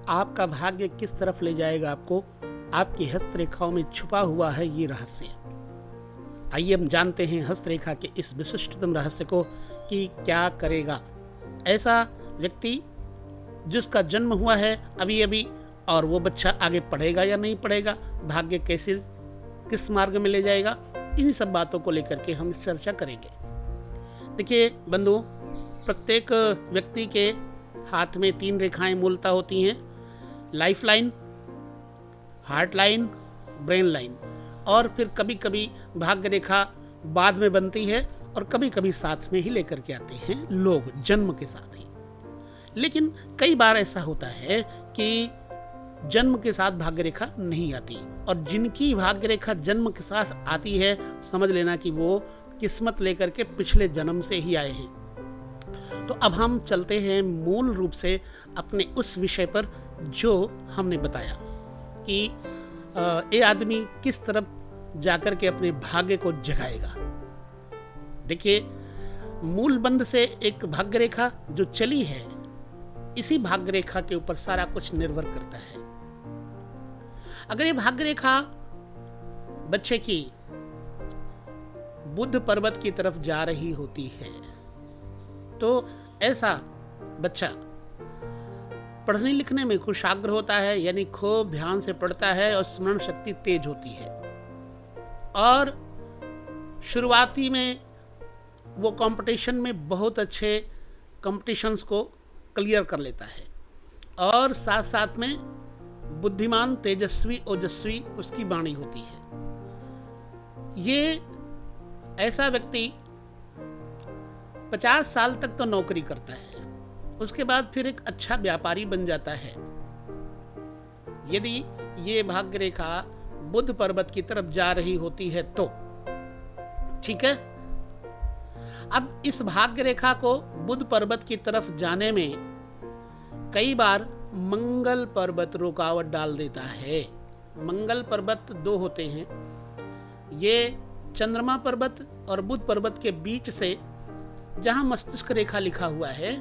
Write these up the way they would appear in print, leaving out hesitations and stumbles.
आपका भाग्य किस तरफ ले जाएगा आपको, आपकी हस्तरेखाओं में छुपा हुआ है ये रहस्य। आइए हम जानते हैं हस्तरेखा के इस विशिष्टतम रहस्य को कि क्या करेगा ऐसा व्यक्ति जिसका जन्म हुआ है अभी अभी, और वो बच्चा आगे पढ़ेगा या नहीं पढ़ेगा, भाग्य कैसे किस मार्ग में ले जाएगा, इन्हीं सब बातों को लेकर के हम चर्चा करेंगे। देखिए बंधु, प्रत्येक व्यक्ति के हाथ में 3 रेखाएं मूलतः होती हैं, life line, heart line, brain line, और फिर कभी कभी भाग्य रेखा बाद में बनती है और कभी कभी साथ में ही लेकर के आते हैं लोग जन्म के साथ ही। लेकिन कई बार ऐसा होता है कि जन्म के साथ भाग्य रेखा नहीं आती, और जिनकी भाग्य रेखा जन्म के साथ आती है समझ लेना कि वो किस्मत लेकर के पिछले जन्म से ही आए हैं। तो अब हम चलते हैं मूल रूप से अपने उस विषय पर जो हमने बताया कि ये आदमी किस तरफ जाकर के अपने भाग्य को जगाएगा। देखिए, मूल बंध से एक भाग्य रेखा जो चली है, इसी भाग्य रेखा के ऊपर सारा कुछ निर्भर करता है। अगर ये भाग्य रेखा बच्चे की बुध पर्वत की तरफ जा रही होती है तो ऐसा बच्चा पढ़ने लिखने में कुशाग्र होता है, यानी खूब ध्यान से पढ़ता है और स्मरण शक्ति तेज होती है, और शुरुआती में वो कंपटीशन में बहुत अच्छे कंपटीशंस को क्लियर कर लेता है, और साथ साथ में बुद्धिमान, तेजस्वी, ओजस्वी उसकी वाणी होती है। ये ऐसा व्यक्ति 50 साल तक तो नौकरी करता है, उसके बाद फिर एक अच्छा व्यापारी बन जाता है, यदि ये भाग्य रेखा बुध पर्वत की तरफ जा रही होती है तो। ठीक है, अब इस भाग्य रेखा को बुध पर्वत की तरफ जाने में कई बार मंगल पर्वत रुकावट डाल देता है। मंगल पर्वत 2 होते हैं, ये चंद्रमा पर्वत और बुध पर्वत के बीच से, जहां मस्तिष्क रेखा लिखा हुआ है,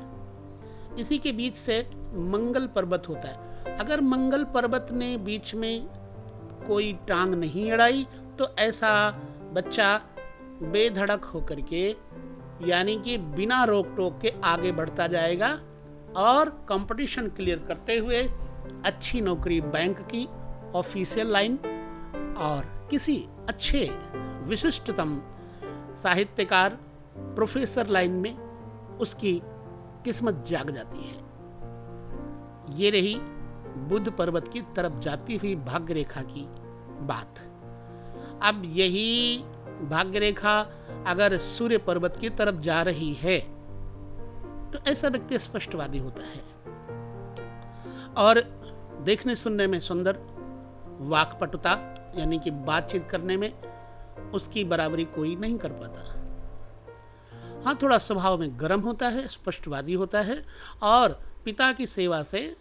इसी के बीच से मंगल पर्वत होता है। अगर मंगल पर्वत ने बीच में कोई टांग नहीं अड़ाई तो ऐसा बच्चा बेधड़क होकर के, यानी कि बिना रोक टोक के आगे बढ़ता जाएगा और कंपटीशन क्लियर करते हुए अच्छी नौकरी, बैंक की, ऑफिशियल लाइन और किसी अच्छे विशिष्टतम साहित्यकार, प्रोफेसर लाइन में उसकी किस्मत जाग जाती है। ये रही बुध पर्वत की तरफ जाती हुई भाग्य रेखा की बात। अब यही भाग्य रेखा अगर सूर्य पर्वत की तरफ जा रही है तो ऐसा व्यक्ति स्पष्टवादी होता है और देखने सुनने में सुंदर, वाक्पटुता यानी कि बातचीत करने में उसकी बराबरी कोई नहीं कर पाता। हाँ, थोड़ा स्वभाव में गर्म होता है, स्पष्टवादी होता है, और पिता की सेवा से,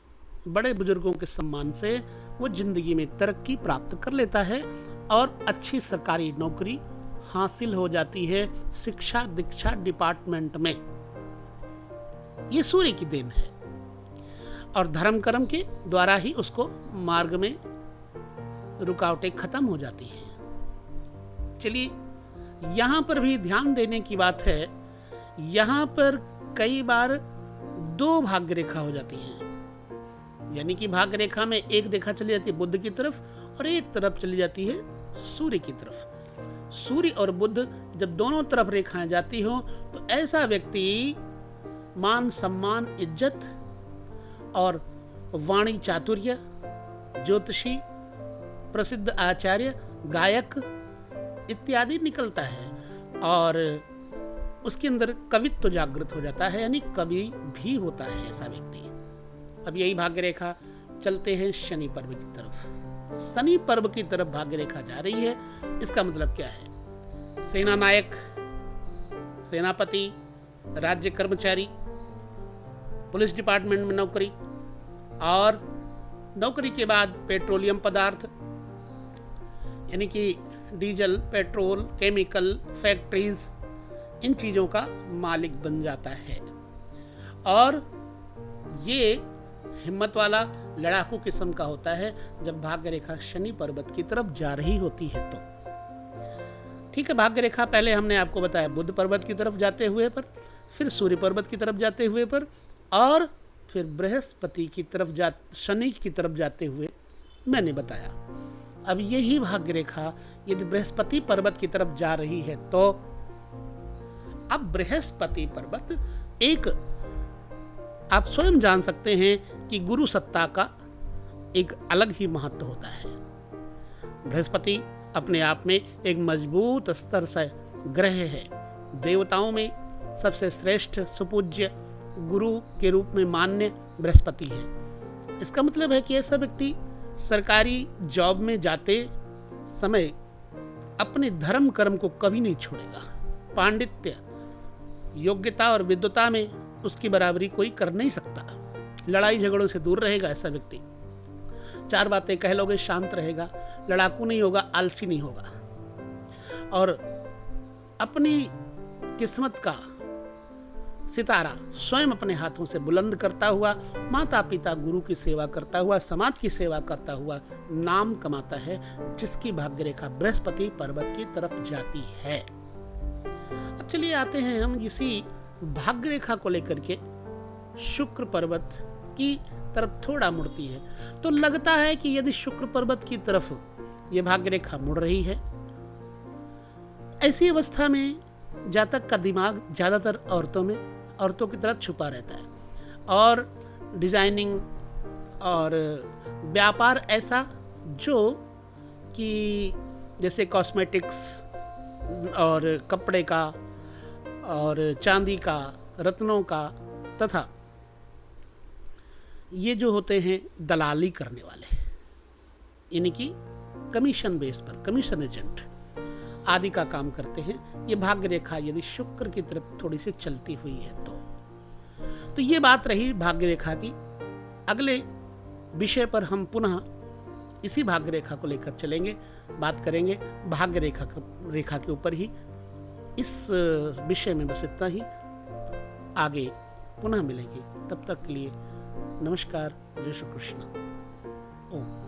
बड़े बुजुर्गों के सम्मान से वो जिंदगी में तरक्की प्राप्त कर लेता है और अच्छी सरकारी नौकरी हासिल हो जाती है शिक्षा दीक्षा डिपार्टमेंट में। ये सूर्य की देन है और धर्म कर्म के द्वारा ही उसको मार्ग में रुकावटें खत्म हो जाती हैं। चलिए, यहां पर भी ध्यान देने की बात है, यहां पर कई बार 2 भाग्य रेखा हो जाती हैं, यानी कि भाग्य रेखा में एक रेखा चली जाती है बुध की तरफ और एक तरफ चली जाती है सूर्य की तरफ। सूर्य और बुध जब दोनों तरफ रेखाएं जाती हो तो ऐसा व्यक्ति मान सम्मान, इज्जत और वाणी चातुर्य, ज्योतिषी, प्रसिद्ध आचार्य, गायक इत्यादि निकलता है और उसके अंदर कवित्व जागृत हो जाता है, यानी कवि भी होता है ऐसा व्यक्ति। अब यही भाग्य रेखा चलते हैं शनि पर्व की तरफ। शनि पर्व की तरफ भाग्य रेखा जा रही है, इसका मतलब क्या है? सेना नायक, सेनापति, राज्य कर्मचारी, पुलिस डिपार्टमेंट में नौकरी, और नौकरी के बाद पेट्रोलियम पदार्थ यानी कि डीजल, पेट्रोल, केमिकल, फैक्ट्रीज, इन चीज़ों का मालिक बन जाता है। और ये हिम्मत वाला लड़ाकू किस्म का होता है जब भाग्य रेखा शनि पर्वत की तरफ जा रही होती है तो। ठीक है, भाग्य रेखा पहले हमने आपको बताया बुध पर्वत की तरफ जाते हुए पर, फिर सूर्य पर्वत की तरफ जाते हुए पर, और फिर बृहस्पति की तरफ शनि की तरफ जाते हुए मैंने बताया। अब यही भाग्य रेखा यदि बृहस्पति पर्वत की तरफ जा रही है तो अब बृहस्पति पर्वत एक, आप स्वयं जान सकते हैं कि गुरु सत्ता का एक अलग ही महत्व होता है। बृहस्पति अपने आप में एक मजबूत स्तर से ग्रह है। देवताओं में सबसे श्रेष्ठ सुपूज्य गुरु के रूप में मान्य बृहस्पति है। इसका मतलब है कि ऐसा व्यक्ति सरकारी जॉब में जाते समय अपने धर्म कर्म को कभी नहीं छोड़ेगा। पांडित्य, योग्यता और विद्वता में उसकी बराबरी कोई कर नहीं सकता। लड़ाई झगड़ों से दूर रहेगा ऐसा व्यक्ति। चार बातें कह लोगे, शांत रहेगा, लड़ाकू नहीं होगा, आलसी नहीं होगा, और अपनी किस्मत का सितारा स्वयं अपने हाथों से बुलंद करता हुआ, माता पिता गुरु की सेवा करता हुआ, समाज की सेवा करता हुआ नाम कमाता है, जिसकी भाग्य रेखा बृहस्पति पर्वत की तरफ जाती है। अब चलिए आते हैं हम इसी भाग्य रेखा को लेकर के शुक्र पर्वत की तरफ थोड़ा मुड़ती है, तो लगता है कि यदि शुक्र पर्वत की तरफ यह भाग्य रेखा मुड़ रही है, ऐसी अवस्था में जातक का दिमाग ज्यादातर औरतों की तरफ छुपा रहता है, और डिजाइनिंग और व्यापार ऐसा जो कि जैसे कॉस्मेटिक्स और कपड़े का और चांदी का, रत्नों का, तथा ये जो होते हैं दलाली करने वाले, यानी कि कमीशन बेस पर, कमीशन एजेंट आदि का काम करते हैं, ये भाग्य रेखा यदि शुक्र की तरफ थोड़ी सी चलती हुई है तो ये बात रही भाग्य रेखा की। अगले विषय पर हम पुनः इसी भाग्य रेखा को लेकर चलेंगे, बात करेंगे भाग्य रेखा के ऊपर ही। इस विषय में बस इतना ही, आगे पुनः मिलेंगे। तब तक के लिए नमस्कार, जय श्री कृष्ण। ओम।